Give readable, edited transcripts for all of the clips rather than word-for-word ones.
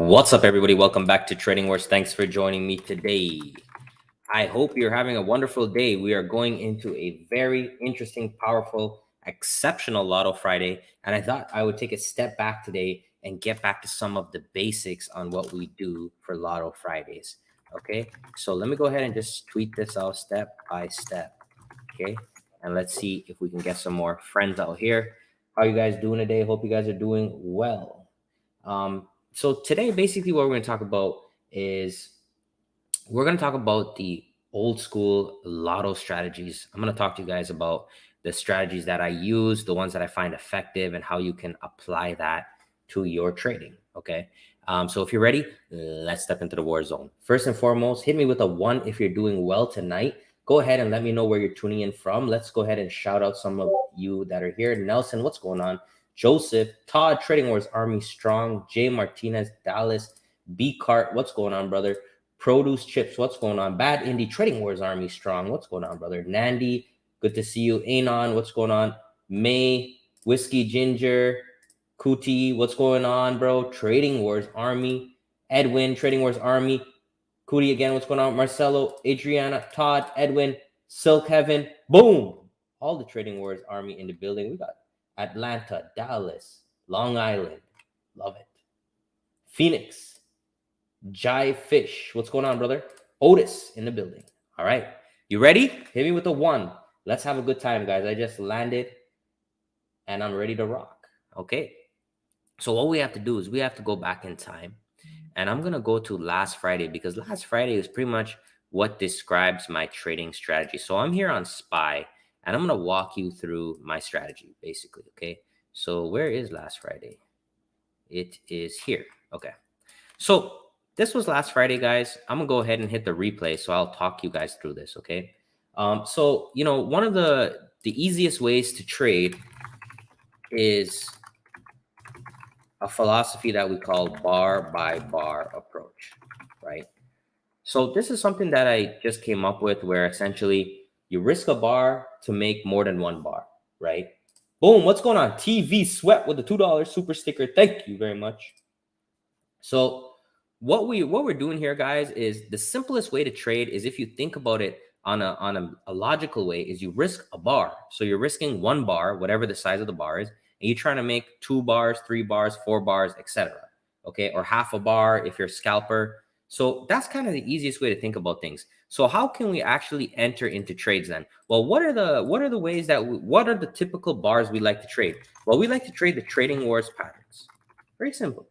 What's up, everybody? Welcome back to Trading Wars. Thanks for joining me today. I hope you're having a wonderful day. We are going into a very interesting, powerful, exceptional Lotto Friday. And I thought I would take a step back today and get back to some of the basics on what we do for Lotto Fridays. Okay, so let me go ahead and just tweet this out step by step. Okay, and let's see if we can get some more friends out here. How are you guys doing today? Hope you guys are doing well. So today, basically, what we're going to talk about is we're going to talk about the old school Lotto strategies. I'm going to talk to you guys about the strategies that I use, the ones that I find effective, and how you can apply that to your trading. Okay. So if you're ready, let's step into the war zone. First and foremost, hit me with a 1 if you're doing well tonight. Go ahead and let me know where you're tuning in from. Let's go ahead and shout out some of you that are here. Nelson, what's going on? Joseph, Todd, Trading Wars Army Strong, Jay Martinez, Dallas, B Cart, what's going on, brother? Produce Chips, what's going on? Bad Indie, Trading Wars Army Strong, what's going on, brother? Nandy, good to see you. Anon, what's going on? May, Whiskey Ginger, Cootie, what's going on, bro? Trading Wars Army, Edwin, Trading Wars Army, Cootie again, what's going on? Marcelo, Adriana, Todd, Edwin, Silk Heaven, boom! All the Trading Wars Army in the building. We got Atlanta, Dallas, Long Island, love it. Phoenix, Jive Fish, what's going on, brother? Otis in the building. All right, you ready? Hit me with a 1. Let's have a good time, guys. I just landed and I'm ready to rock. Okay, so what we have to do is we have to go back in time, and I'm gonna go to last Friday because last Friday is pretty much what describes my trading strategy. So I'm here on SPY, and I'm going to walk you through my strategy, basically, okay? So where is last Friday? It is here, okay. So this was last Friday, guys. I'm going to go ahead and hit the replay, so I'll talk you guys through this, okay? So, you know, one of the easiest ways to trade is a philosophy that we call bar by bar approach, right? So this is something that I just came up with where essentially you risk a bar to make more than 1 bar, right? Boom, what's going on? TV Sweat with the $2 super sticker. Thank you very much. So what we're doing here, guys, is the simplest way to trade is if you think about it on a logical way is you risk a bar. So you're risking 1 bar, whatever the size of the bar is, and you're trying to make 2 bars, 3 bars, 4 bars, etc. Okay, or half a bar if you're a scalper. So that's kind of the easiest way to think about things. So how can we actually enter into trades then? Well, what are the ways that what are the typical bars we like to trade? Well, we like to trade the Trading Wars patterns. Very simple,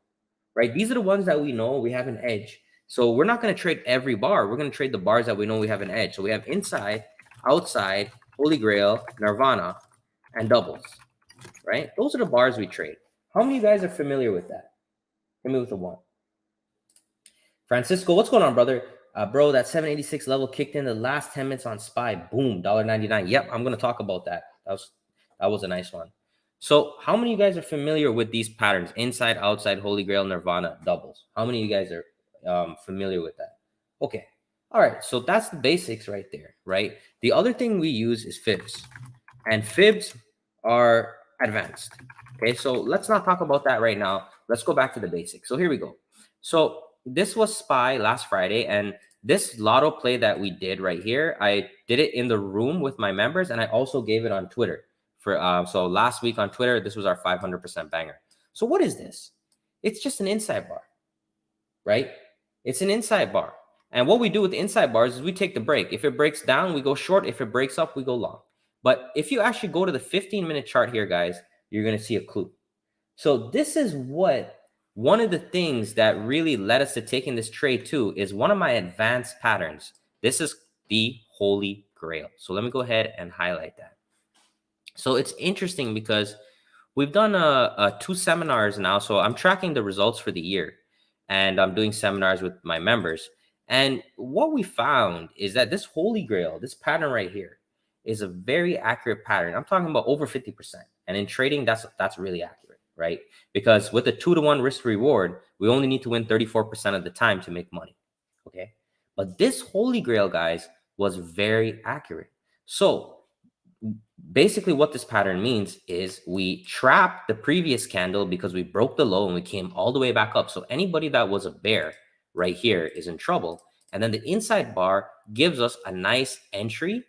right? These are the ones that we know we have an edge. So we're not going to trade every bar. We're going to trade the bars that we know we have an edge. So we have inside, outside, Holy Grail, Nirvana, and doubles, right? Those are the bars we trade. How many of you guys are familiar with that? Hit me with a 1. Francisco, what's going on, brother? Bro, that 786 level kicked in the last 10 minutes on SPY. Boom, $1.99. Yep, I'm going to talk about that. That was a nice one. So how many of you guys are familiar with these patterns? Inside, outside, Holy Grail, Nirvana, doubles. How many of you guys are familiar with that? Okay. All right. So that's the basics right there, right? The other thing we use is fibs. And fibs are advanced. Okay. So let's not talk about that right now. Let's go back to the basics. So here we go. So this was SPY last Friday, and this Lotto play that we did right here, I did it in the room with my members, and I also gave it on Twitter. So last week on Twitter, this was our 500% banger. So what is this? It's just an inside bar, right? It's an inside bar. And what we do with the inside bars is we take the break. If it breaks down, we go short. If it breaks up, we go long. But if you actually go to the 15-minute chart here, guys, you're going to see a clue. So this is what one of the things that really led us to taking this trade too is one of my advanced patterns. This is the Holy Grail. So let me go ahead and highlight that. So it's interesting because we've done 2 seminars now. So I'm tracking the results for the year, and I'm doing seminars with my members. And what we found is that this Holy Grail, this pattern right here, is a very accurate pattern. I'm talking about over 50%. And in trading, that's really accurate, right? Because with a 2-to-1 risk reward, we only need to win 34% of the time to make money, okay? But this Holy Grail, guys, was very accurate. So Basically what this pattern means is we trapped the previous candle because we broke the low and we came all the way back up. So anybody that was a bear right here is in trouble. And then the inside bar gives us a nice entry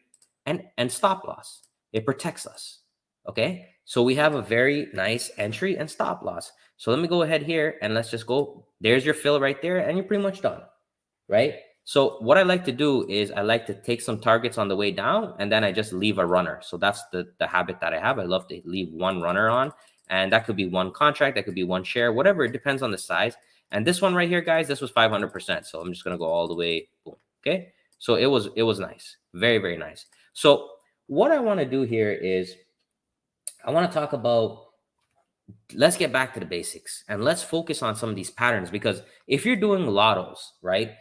and stop loss. It protects us. Okay. So we have a very nice entry and stop loss. So let me go ahead here and let's just go. There's your fill right there and you're pretty much done. Right. So what I like to do is I like to take some targets on the way down and then I just leave a runner. So that's the habit that I have. I love to leave one runner on, and that could be one contract, that could be one share, whatever. It depends on the size. And this one right here, guys, this was 500%. So I'm just going to go all the way. Boom. Okay. So it was nice. Very, very nice. So what I want to do here is I want to talk about, let's get back to the basics and let's focus on some of these patterns, because if you're doing lottos, right?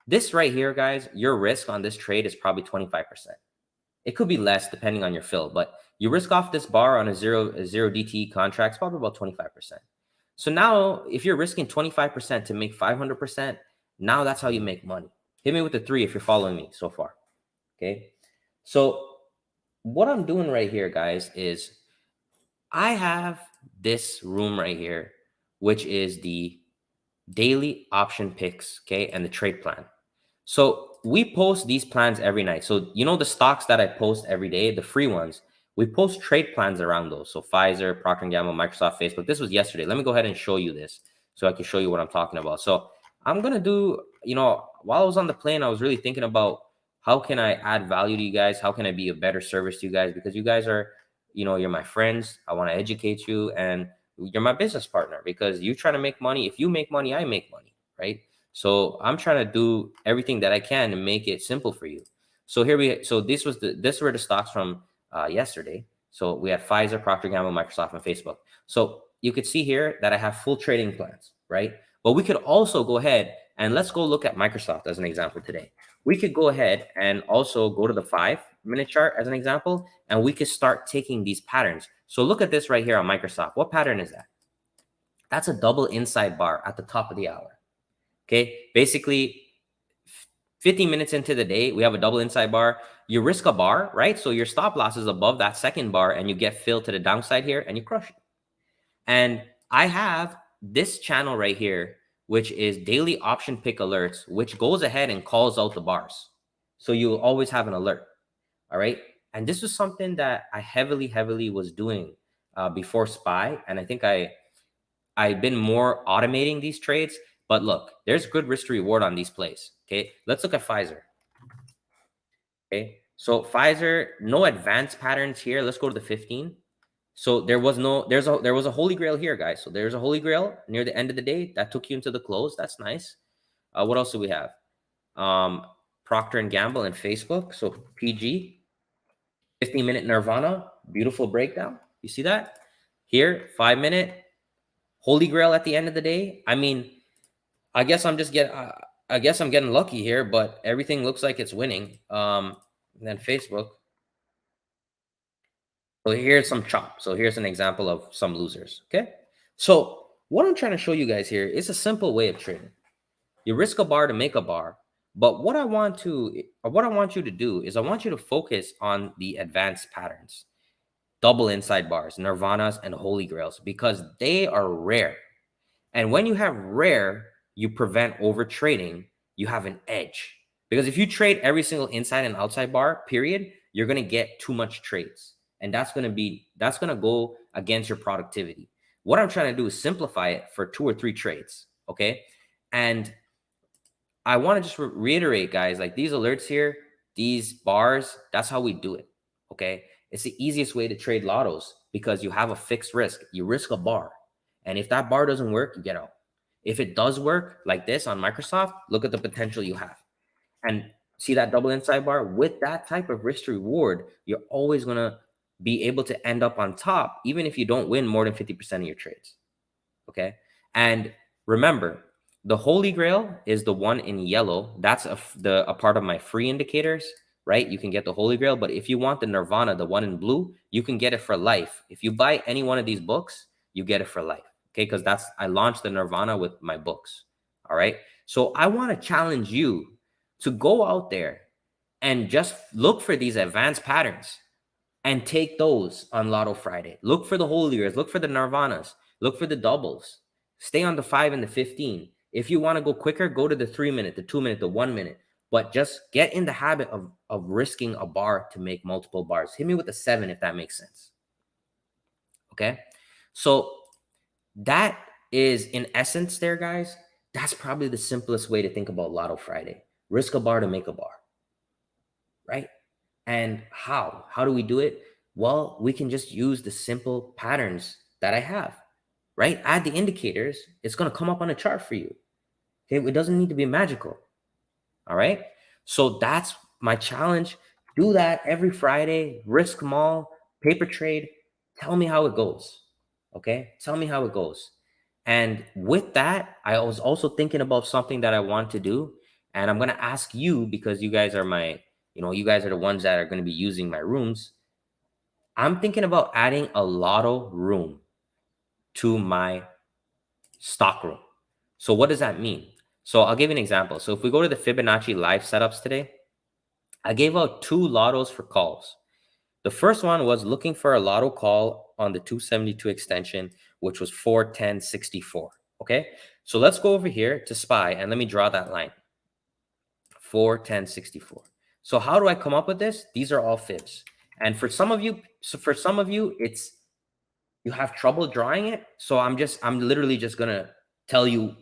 This right here, guys, your risk on this trade is probably 25%. It could be less depending on your fill, but you risk off this bar on a zero DTE contract, it's probably about 25%. So now if you're risking 25% to make 500%, now that's how you make money. Hit me with the 3 if you're following me so far. Okay. So what I'm doing right here, guys, is I have this room right here, which is the daily option picks, okay, and the trade plan. So we post these plans every night. So you know the stocks that I post every day, the free ones, we post trade plans around those. So Pfizer, Procter & Gamble, Microsoft, Facebook. This was yesterday. Let me go ahead and show you this so I can show you what I'm talking about. So I'm going to do, while I was on the plane, I was really thinking about how can I add value to you guys? How can I be a better service to you guys? Because you guys are, you're my friends. I want to educate you, and you're my business partner because you're trying to make money. If you make money, I make money, right? So I'm trying to do everything that I can to make it simple for you. So this were the stocks from yesterday. So we had Pfizer, Procter & Gamble, Microsoft, and Facebook. So you could see here that I have full trading plans, right? But we could also go ahead and let's go look at Microsoft as an example today. We could go ahead and also go to the 5-minute chart as an example, and we could start taking these patterns. So look at this right here on Microsoft. What pattern is that? That's a double inside bar at the top of the hour. Okay, basically 50 minutes into the day, we have a double inside bar. You risk a bar, right? So your stop loss is above that second bar and you get filled to the downside here and you crush it. And I have this channel right here, which is daily option pick alerts, which goes ahead and calls out the bars. So you always have an alert. All right. And this was something that I heavily was doing before SPY. And I think I've been more automating these trades. But look, there's good risk to reward on these plays. Okay, let's look at Pfizer. Okay, so Pfizer, no advanced patterns here. Let's go to the 15. So there was a holy grail here, guys. So there's a holy grail near the end of the day that took you into the close. That's nice. What else do we have? Procter and Gamble and Facebook. So PG, 15-minute Nirvana, beautiful breakdown. You see that here? 5-minute holy grail at the end of the day. I mean, I guess I'm getting lucky here, but everything looks like it's winning. And then Facebook. So here's some chop. So here's an example of some losers. Okay. So what I'm trying to show you guys here is a simple way of trading. You risk a bar to make a bar. But what I want you to do is I want you to focus on the advanced patterns, double inside bars, nirvanas, and holy grails, because they are rare. And when you have rare, you prevent over trading. You have an edge, because if you trade every single inside and outside bar, period, you're going to get too much trades. And that's going to go against your productivity. What I'm trying to do is simplify it for 2 or 3 trades. Okay. And I want to just reiterate, guys, like these alerts here, these bars, that's how we do it. Okay. It's the easiest way to trade lottos because you have a fixed risk. You risk a bar. And if that bar doesn't work, you get out. If it does work like this on Microsoft, look at the potential you have. And see that double inside bar? With that type of risk to reward, you're always going to be able to end up on top, even if you don't win more than 50% of your trades. Okay. And remember, the Holy Grail is the one in yellow. That's a part of my free indicators, right? You can get the Holy Grail, but if you want the Nirvana, the one in blue, you can get it for life. If you buy any one of these books, you get it for life. Okay, because I launched the Nirvana with my books. All right. So I want to challenge you to go out there and just look for these advanced patterns. and take those on Lotto Friday. Look for the whole years, look for the Nirvanas, look for the doubles. Stay on the 5 and the 15. If you want to go quicker, go to the 3 minute, the 2 minute, the 1 minute. But just get in the habit of risking a bar to make multiple bars. Hit me with a 7 if that makes sense. Okay? So that is, in essence there, guys, that's probably the simplest way to think about Lotto Friday. Risk a bar to make a bar, right? And how? How do we do it? Well, we can just use the simple patterns that I have, right? Add the indicators. It's going to come up on a chart for you. Okay? It doesn't need to be magical. All right? So that's my challenge. Do that every Friday. Risk them all. Paper trade. Tell me how it goes. Okay? Tell me how it goes. And with that, I was also thinking about something that I want to do. And I'm going to ask you, because you guys are you guys are the ones that are going to be using my rooms. I'm thinking about adding a Lotto room to my stock room. So what does that mean? So I'll give you an example. So if we go to the Fibonacci live setups today, I gave out 2 Lottos for calls. The first one was looking for a Lotto call on the 272 extension, which was 410.64. Okay, so let's go over here to SPY and let me draw that line. 410.64. So how do I come up with this? These are all fibs. And for some of you, it's you have trouble drawing it. So I'm literally just gonna tell you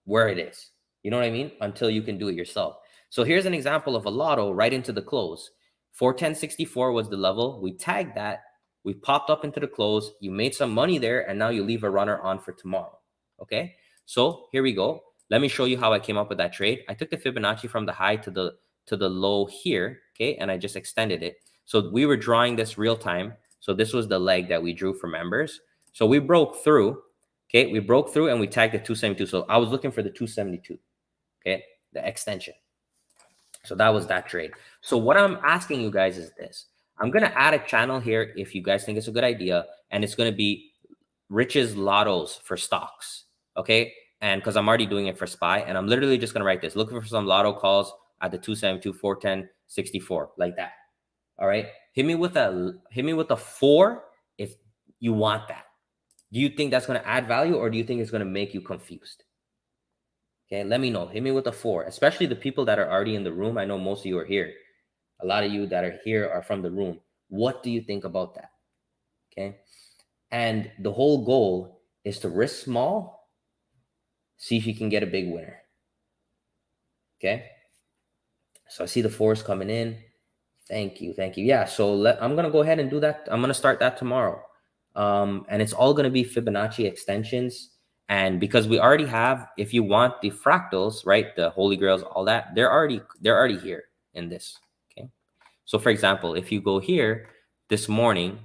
where it is. You know what I mean? Until you can do it yourself. So here's an example of a Lotto right into the close. 410.64 was the level. We tagged that. We popped up into the close. You made some money there, and now you leave a runner on for tomorrow. Okay? So here we go. Let me show you how I came up with that trade. I took the Fibonacci from the high to the low here, okay? And I just extended it. So we were drawing this real time. So this was the leg that we drew for members. So we broke through, okay? We broke through and we tagged the 272. So I was looking for the 272, okay? The extension. So that was that trade. So what I'm asking you guys is this. I'm going to add a channel here if you guys think it's a good idea. And it's going to be Rich's Lottos for stocks, okay? And because I'm already doing it for SPY, and I'm literally just going to write this. Looking for some Lotto calls at the 272, 410, 64, like that. All right? Hit me with a 4 if you want that. Do you think that's going to add value, or do you think it's going to make you confused? Okay, let me know. Hit me with a 4, especially the people that are already in the room. I know most of you are here. A lot of you that are here are from the room. What do you think about that? Okay. And the whole goal is to risk small, see if you can get a big winner. Okay. So I see the 4s coming in. Thank you. Thank you. Yeah. So I'm going to go ahead and do that. I'm going to start that tomorrow. And it's all going to be Fibonacci extensions. And because we already have, if you want the fractals, right, the holy grails, all that, they're already here in this. Okay. So for example, if you go here this morning,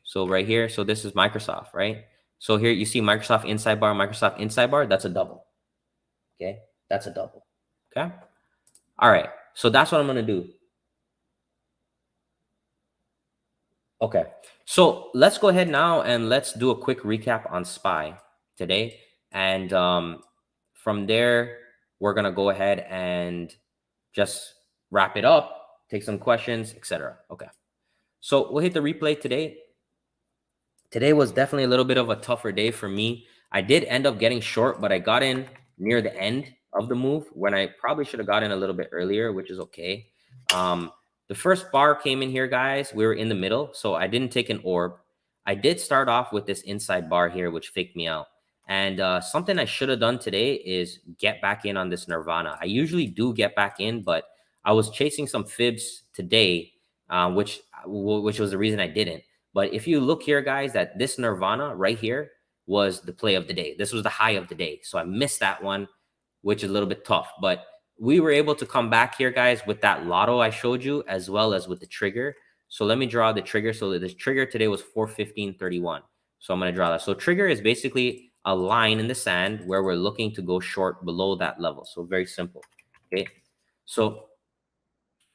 so right here, so this is Microsoft, right? So here you see Microsoft inside bar, that's a double. Okay. That's a double. Okay. All right. So that's what I'm going to do. Okay. So let's go ahead now and let's do a quick recap on SPY today. And from there, we're going to go ahead and just wrap it up, take some questions, etc. Okay. So we'll hit the replay today. Today was definitely a little bit of a tougher day for me. I did end up getting short, but I got in near the end of the move when I probably should have got in a little bit earlier, which is okay. The first bar came in here, guys. We were in the middle, so I didn't take an orb. I did start off with this inside bar here, which faked me out. And something I should have done today is get back in on this Nirvana. I usually do get back in, but I was chasing some fibs today, which was the reason I didn't. But if you look here, guys, that this Nirvana right here was the play of the day. This was the high of the day. So I missed that one, which is a little bit tough. But we were able to come back here, guys, with that Lotto I showed you, as well as with the trigger. So let me draw the trigger. So the trigger today was 415.31. So I'm going to draw that. So trigger is basically a line in the sand where we're looking to go short below that level. So very simple. Okay. So here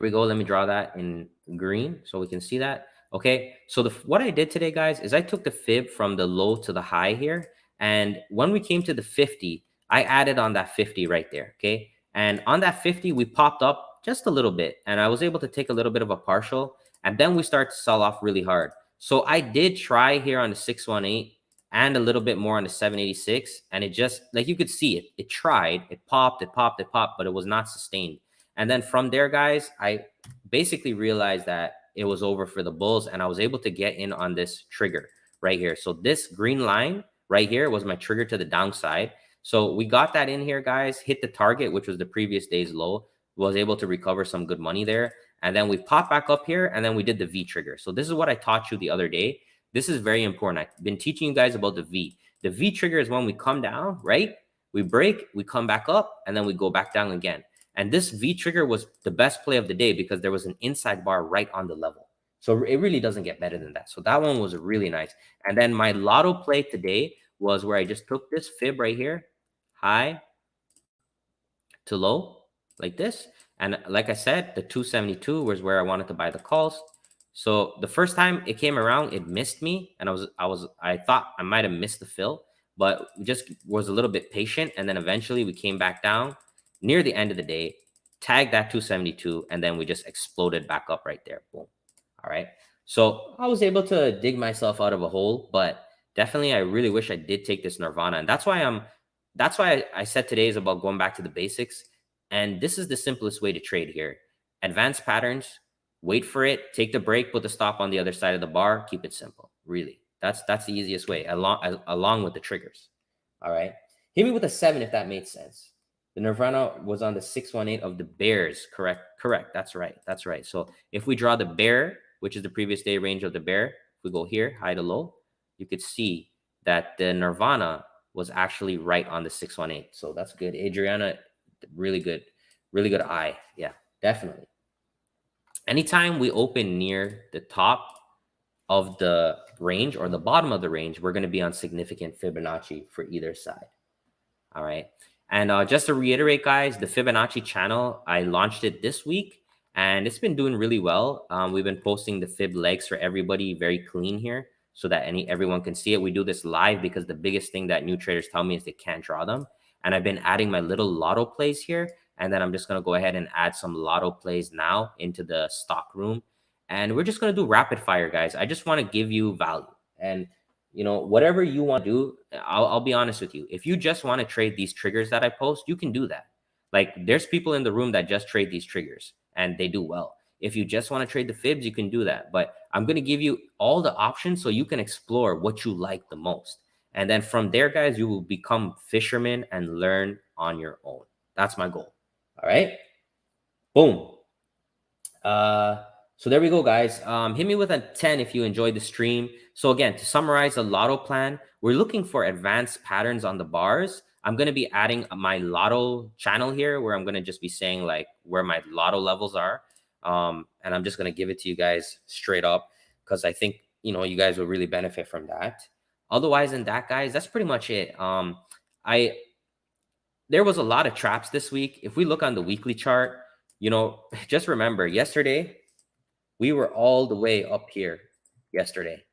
we go. Let me draw that in green so we can see that. Okay. So what I did today, guys, is I took the fib from the low to the high here. And when we came to the 50, I added on that 50 right there. Okay. And on that 50, we popped up just a little bit. And I was able to take a little bit of a partial. And then we start to sell off really hard. So I did try here on the 618 and a little bit more on the 786. And it just, like you could see it, it tried, it popped, but it was not sustained. And then from there, guys, I basically realized that it was over for the bulls, and I was able to get in on this trigger right here. So this green line right here was my trigger to the downside. So we got that in here, guys, hit the target, which was the previous day's low, was able to recover some good money there. And then we popped back up here, and then we did the V trigger. So this is what I taught you the other day. This is very important. I've been teaching you guys about the V. The V trigger is when we come down, right? We break, we come back up, and then we go back down again. And this V trigger was the best play of the day because there was an inside bar right on the level. So it really doesn't get better than that. So that one was really nice. And then my Lotto play today was where I just took this fib right here, high to low, like this. And like I said, the 272 was where I wanted to buy the calls. So the first time it came around, it missed me, and I thought I might have missed the fill, but just was a little bit patient, and then eventually we came back down near the end of the day, tagged that 272, and then we just exploded back up right there. Boom. All right. So I was able to dig myself out of a hole, but definitely I really wish I did take this Nirvana, and that's why I said today is about going back to the basics. And this is the simplest way to trade here. Advanced patterns, wait for it, take the break, put the stop on the other side of the bar, keep it simple. Really. That's the easiest way, along with the triggers. All right. Hit me with a 7 if that made sense. The Nirvana was on the 618 of the bears. Correct. That's right. So if we draw the bear, which is the previous day range of the bear, if we go here, high to low, you could see that the Nirvana was actually right on the 618. So that's good. Adriana, really good eye. Yeah, definitely. Anytime we open near the top of the range or the bottom of the range, we're going to be on significant Fibonacci for either side. All right. And just to reiterate, guys, the Fibonacci channel, I launched it this week and it's been doing really well. We've been posting the Fib legs for everybody very clean here so that everyone can see it. We do this live because the biggest thing that new traders tell me is they can't draw them. And I've been adding my little Lotto plays here. And then I'm just going to go ahead and add some Lotto plays now into the stock room. And we're just going to do rapid fire, guys. I just want to give you value. And whatever you want to do, I'll be honest with you. If you just want to trade these triggers that I post, you can do that. Like there's people in the room that just trade these triggers and they do well. If you just want to trade the fibs, you can do that. But I'm going to give you all the options so you can explore what you like the most. And then from there, guys, you will become fishermen and learn on your own. That's my goal. All right. Boom. So there we go, guys. Hit me with a 10 if you enjoyed the stream. So again, to summarize the Lotto plan, we're looking for advanced patterns on the bars. I'm going to be adding my Lotto channel here where I'm going to just be saying like where my Lotto levels are. And I'm just going to give it to you guys straight up because I think, you guys will really benefit from that. Otherwise than that, guys, that's pretty much it. There was a lot of traps this week. If we look on the weekly chart, just remember yesterday, we were all the way up here yesterday.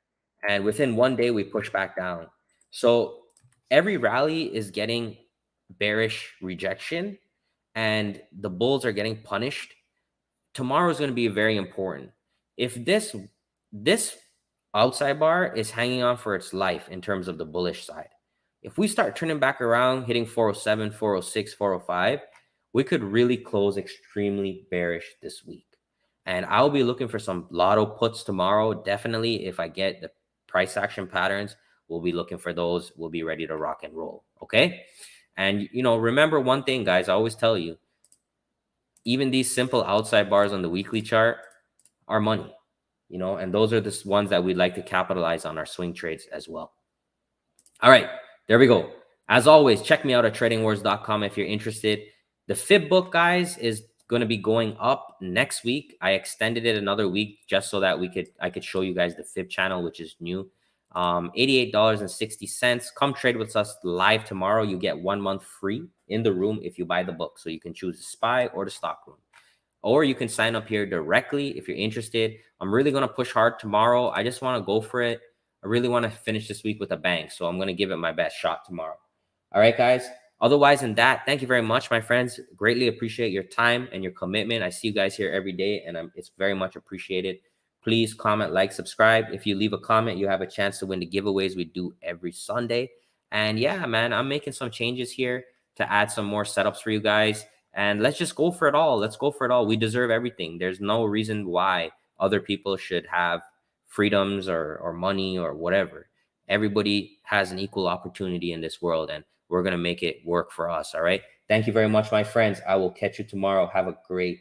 And within one day, we pushed back down. So every rally is getting bearish rejection and the bulls are getting punished. Tomorrow is going to be very important. If this outside bar is hanging on for its life in terms of the bullish side, if we start turning back around, hitting 407, 406, 405, we could really close extremely bearish this week. And I'll be looking for some Lotto puts tomorrow. Definitely, if I get the price action patterns, we'll be looking for those. We'll be ready to rock and roll. Okay. And, remember one thing, guys, I always tell you, even these simple outside bars on the weekly chart are money, and those are the ones that we'd like to capitalize on our swing trades as well. All right. There we go. As always, check me out at tradingwars.com if you're interested. The Fib book, guys, is going to be going up next week. I extended it another week just so that I could show you guys the Fib channel, which is new. $88.60. Come trade with us live tomorrow. You get 1 month free in the room if you buy the book. So you can choose the SPY or the stock room. Or you can sign up here directly if you're interested. I'm really going to push hard tomorrow. I just want to go for it. I really want to finish this week with a bang. So I'm going to give it my best shot tomorrow. All right, guys. Otherwise than that, thank you very much, my friends. Greatly appreciate your time and your commitment. I see you guys here every day, and it's very much appreciated. Please comment, like, subscribe. If you leave a comment, you have a chance to win the giveaways we do every Sunday. And yeah, man, I'm making some changes here to add some more setups for you guys. And let's just go for it all. Let's go for it all. We deserve everything. There's no reason why other people should have freedoms or money or whatever. Everybody has an equal opportunity in this world, and we're going to make it work for us. All right. Thank you very much, my friends. I will catch you tomorrow. Have a great